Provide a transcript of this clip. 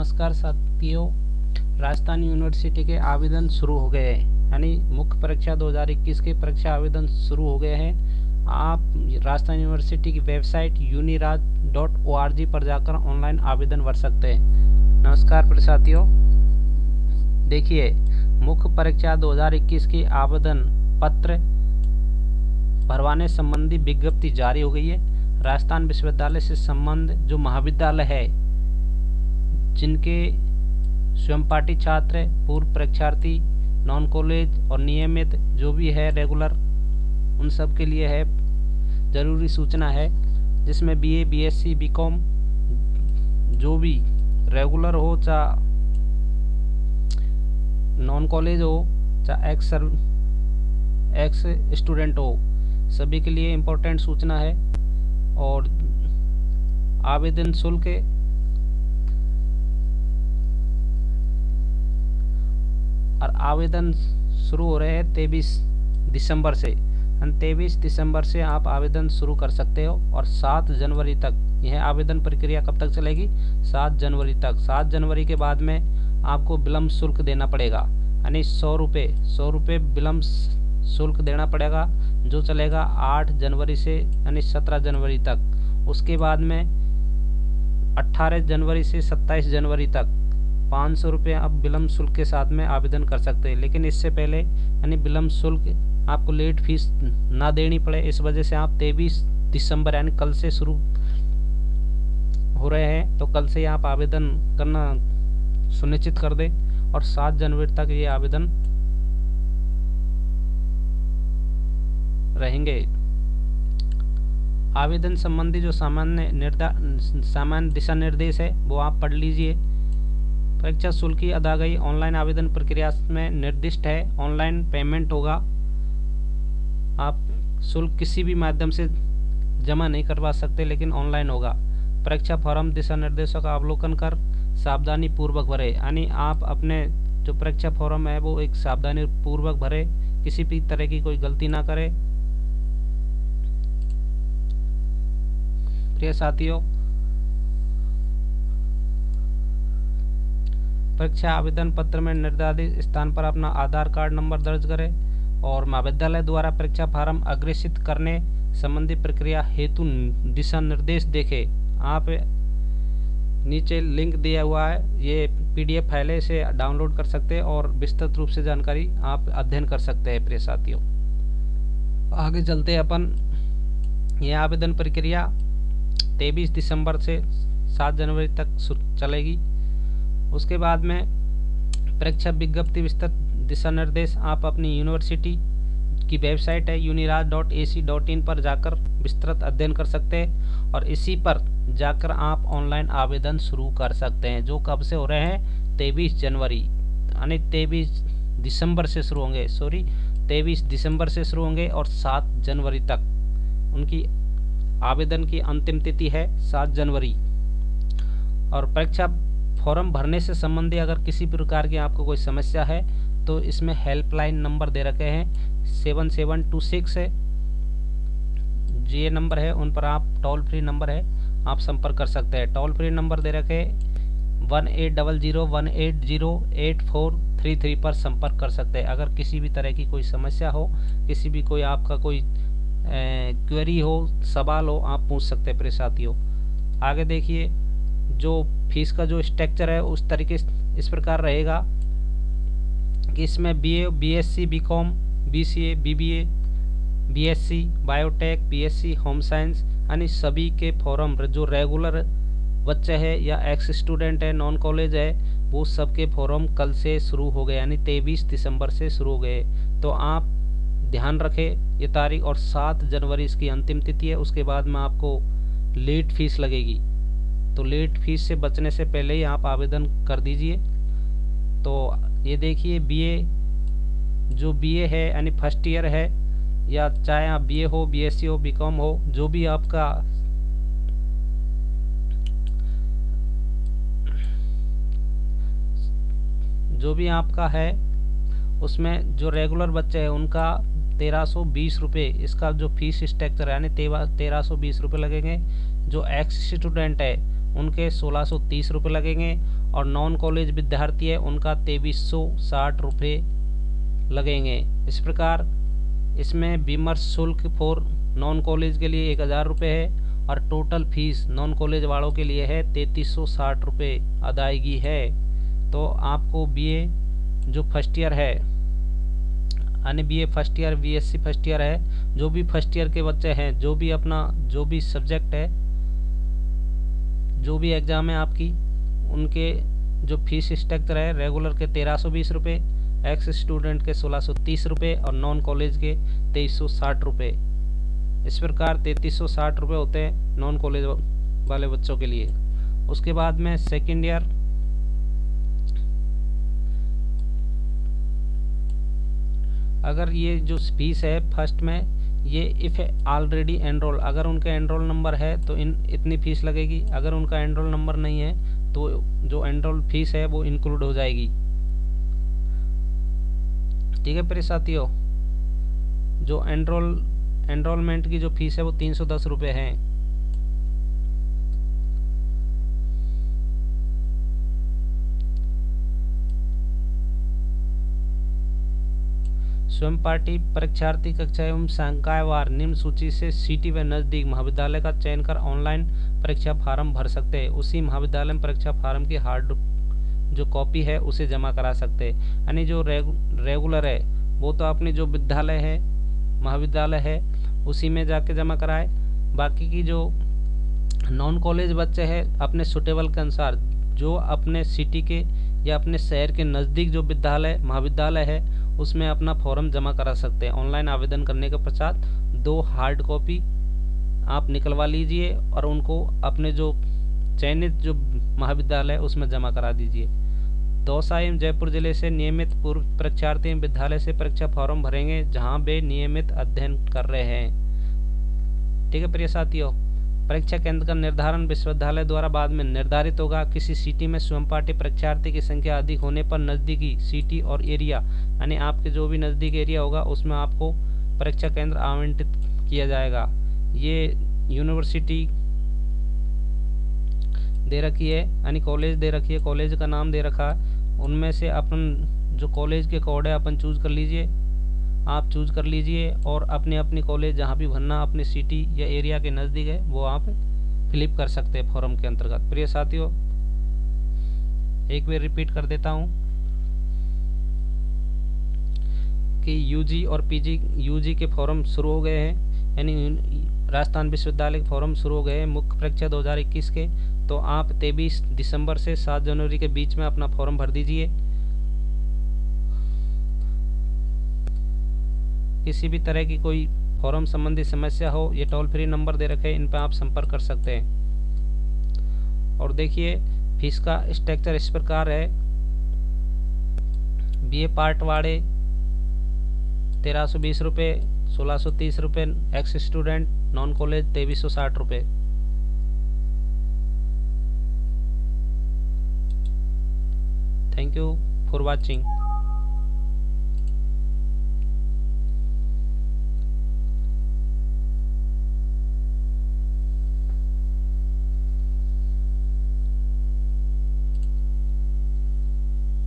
नमस्कार साथियों, राजस्थान यूनिवर्सिटी के आवेदन शुरू हो गए हैं। यानी मुख्य परीक्षा 2021 के परीक्षा आवेदन शुरू हो गए हैं। आप राजस्थान यूनिवर्सिटी की वेबसाइट uniraj.org पर जाकर ऑनलाइन आवेदन भर सकते हैं। नमस्कार प्रिय साथियों, देखिए मुख्य परीक्षा 2021 की आवेदन पत्र भरवाने संबंधी विज्ञप्ति जारी हो गई है। राजस्थान विश्वविद्यालय से संबंध जो महाविद्यालय है, जिनके स्वयंपाठी छात्र, पूर्व परीक्षार्थी, नॉन कॉलेज और नियमित जो भी है रेगुलर, उन सब के लिए है ज़रूरी सूचना है, जिसमें बीए, बीएससी, बीकॉम जो भी रेगुलर हो, चाहे नॉन कॉलेज हो, चाहे एक्स स्टूडेंट हो, सभी के लिए इम्पोर्टेंट सूचना है। और आवेदन शुल्क और आवेदन शुरू हो रहे हैं 23 दिसंबर से। 23 दिसंबर से आप आवेदन शुरू कर सकते हो और 7 जनवरी तक यह आवेदन प्रक्रिया कब तक चलेगी? 7 जनवरी तक। 7 जनवरी के बाद में आपको विलम्ब शुल्क देना पड़ेगा, यानी 100 रुपये विलम्ब शुल्क देना पड़ेगा, जो चलेगा 8 जनवरी से यानी 17 जनवरी तक। उसके बाद में 18 जनवरी से 27 जनवरी तक 500 रुपये आप विलम्ब शुल्क के साथ में आवेदन कर सकते हैं। लेकिन इससे पहले यानी विलम्ब शुल्क आपको लेट फीस ना देनी पड़े, इस वजह से आप 23 दिसंबर यानी कल से शुरू हो रहे हैं, तो कल से आप आवेदन करना सुनिश्चित कर दें और 7 जनवरी तक ये आवेदन रहेंगे। आवेदन संबंधी जो सामान्य दिशा निर्देश है वो आप पढ़ लीजिए। परीक्षा शुल्क की अदायगी ऑनलाइन आवेदन प्रक्रिया में निर्दिष्ट है। ऑनलाइन पेमेंट होगा, आप शुल्क किसी भी माध्यम से जमा नहीं करवा सकते, लेकिन ऑनलाइन होगा। परीक्षा फॉर्म दिशा निर्देशों का अवलोकन कर सावधानी पूर्वक भरे, यानी आप अपने जो परीक्षा फॉर्म है वो एक सावधानी पूर्वक भरे, किसी भी तरह की कोई गलती ना करे। प्रिय साथियों, परीक्षा आवेदन पत्र में निर्धारित स्थान पर अपना आधार कार्ड नंबर दर्ज करें और महाविद्यालय द्वारा परीक्षा फार्म अग्रेषित करने संबंधी प्रक्रिया हेतु दिशा निर्देश देखें। आप नीचे लिंक दिया हुआ है, ये PDF फाइल है, इसे डाउनलोड कर सकते हैं और विस्तृत रूप से जानकारी आप अध्ययन कर सकते हैं। प्रिय साथियों, आगे चलते हैं अपन। यह आवेदन प्रक्रिया 23 दिसंबर से 7 जनवरी तक चलेगी। उसके बाद में परीक्षा विज्ञप्ति विस्तृत दिशा निर्देश आप अपनी यूनिवर्सिटी की वेबसाइट है uniraj.ac.in पर जाकर विस्तृत अध्ययन कर सकते हैं और इसी पर जाकर आप ऑनलाइन आवेदन शुरू कर सकते हैं, जो कब से हो रहे हैं? 23 जनवरी यानी 23 दिसंबर से शुरू होंगे, 23 दिसंबर से शुरू होंगे और 7 जनवरी तक उनकी आवेदन की अंतिम तिथि है 7 जनवरी। और परीक्षा फॉर्म भरने से संबंधी अगर किसी प्रकार की आपको कोई समस्या है तो इसमें हेल्पलाइन नंबर दे रखे हैं 7726 है, ये नंबर है, उन पर आप टोल फ्री नंबर है, आप संपर्क कर सकते हैं। टोल फ्री नंबर दे रखे 1800-180-8433 पर संपर्क कर सकते हैं। अगर किसी भी तरह की कोई समस्या हो, किसी भी कोई आपका कोई क्वेरी हो, सवाल हो, आप पूछ सकते हैं। प्रिय साथियों, आगे देखिए, जो फीस का जो स्ट्रक्चर है उस तरीके इस प्रकार रहेगा कि इसमें BA, BSc, BCom, BCA, BBA, BSc, biotech, BSc, home science, यानी सभी के फॉर्म जो रेगुलर बच्चे हैं या एक्स स्टूडेंट है, नॉन कॉलेज है, वो सबके फॉर्म कल से शुरू हो गए, यानी 23 दिसंबर से शुरू हो गए। तो आप ध्यान रखें ये तारीख, और 7 जनवरी इसकी अंतिम तिथि है। उसके बाद में आपको लेट फीस लगेगी, तो लेट फीस से बचने से पहले ही आप आवेदन कर दीजिए। तो ये देखिए, जो BA है यानी फर्स्ट ईयर है, या चाहे आप BA हो, BSc हो, BCom हो, जो भी आपका है, उसमें जो रेगुलर बच्चे हैं उनका 1320 रुपये इसका जो फीस स्ट्रक्चर है, यानी 1320 रुपये लगेंगे। जो एक्स स्टूडेंट है उनके 1630 रुपये लगेंगे, और नॉन कॉलेज विद्यार्थी है उनका 2360 रुपये लगेंगे। इस प्रकार इसमें विमर्श शुल्क फॉर नॉन कॉलेज के लिए 1000 रुपये है, और टोटल फीस नॉन कॉलेज वालों के लिए है 3360 रुपये अदायगी है। तो आपको बीए जो फर्स्ट ईयर है, यानी BA first year, BSc first year है, जो भी फर्स्ट ईयर के बच्चे हैं, जो भी सब्जेक्ट है, जो भी एग्ज़ाम है आपकी, उनके जो फीस स्ट्रक्चर है, रेगुलर के 1320 रुपये, एक्स स्टूडेंट के 1630 रुपये, और नॉन कॉलेज के 2360 रुपये। इस प्रकार 3360 रुपये होते हैं नॉन कॉलेज वाले बच्चों के लिए। उसके बाद में सेकेंड ईयर, अगर ये जो फीस है फर्स्ट में, ये इफ़ ऑलरेडी एनरोल, अगर उनका एनरोल नंबर है तो इतनी फीस लगेगी। अगर उनका एनरोल नंबर नहीं है तो जो एनरोल फीस है वो इंक्लूड हो जाएगी। ठीक है प्रिय साथियों, जो एनरोलमेंट की जो फीस है वो 310 रुपये है। स्वयं पाठी परीक्षार्थी कक्षा एवं संकायवार निम्न सूची से सिटी व नजदीक महाविद्यालय का चयन कर ऑनलाइन परीक्षा फार्म भर सकते हैं। उसी महाविद्यालय में परीक्षा फार्म की हार्ड जो कॉपी है उसे जमा करा सकते हैं। यानी जो रेगुलर है वो तो अपनी जो विद्यालय है, महाविद्यालय है, उसी में जाके जमा कराए। बाकी की जो नॉन कॉलेज बच्चे हैं अपने सुटेबल के अनुसार जो अपने सिटी के या अपने शहर के नज़दीक जो विद्यालय महाविद्यालय है उसमें अपना फॉर्म जमा करा सकते हैं। ऑनलाइन आवेदन करने के पश्चात 2 हार्ड कॉपी आप निकलवा लीजिए और उनको अपने जो चयनित जो महाविद्यालय उसमें जमा करा दीजिए। दौसा एवं जयपुर जिले से नियमित पूर्व परीक्षार्थी विद्यालय से परीक्षा फॉर्म भरेंगे जहां वे नियमित अध्ययन कर रहे हैं। ठीक है प्रिय साथियों, परीक्षा केंद्र का निर्धारण विश्वविद्यालय द्वारा बाद में निर्धारित होगा। किसी सिटी में स्वयंपाठी परीक्षार्थी की संख्या अधिक होने पर नज़दीकी सिटी और एरिया, यानी आपके जो भी नज़दीक एरिया होगा उसमें आपको परीक्षा केंद्र आवंटित किया जाएगा। ये यूनिवर्सिटी दे रखी है, यानी कॉलेज दे रखी है, कॉलेज का नाम दे रखा है। उनमें से अपन जो कॉलेज के कोड है अपन चूज़ कर लीजिए, आप चूज़ कर लीजिए और अपनी कॉलेज जहाँ भी भरना अपनी सिटी या एरिया के नज़दीक है वो आप फिलिप कर सकते हैं फॉर्म के अंतर्गत। प्रिय साथियों, एक बार रिपीट कर देता हूँ कि यूजी और पीजी, यूजी के फॉर्म शुरू हो गए हैं, यानी राजस्थान विश्वविद्यालय के फॉर्म शुरू हो गए हैं मुख्य परीक्षा 2021 के। तो आप 23 दिसंबर से 7 जनवरी के बीच में अपना फॉर्म भर दीजिए। किसी भी तरह की कोई फॉर्म संबंधी समस्या हो, ये टोल फ्री नंबर दे रखे हैं, इन पर आप संपर्क कर सकते हैं। और देखिए फीस का स्ट्रक्चर इस प्रकार है। बीए पार्ट वाले 1320 रुपये, 1630 रुपये, एक्स स्टूडेंट, नॉन कॉलेज 2360 रुपये। Thank you for watching.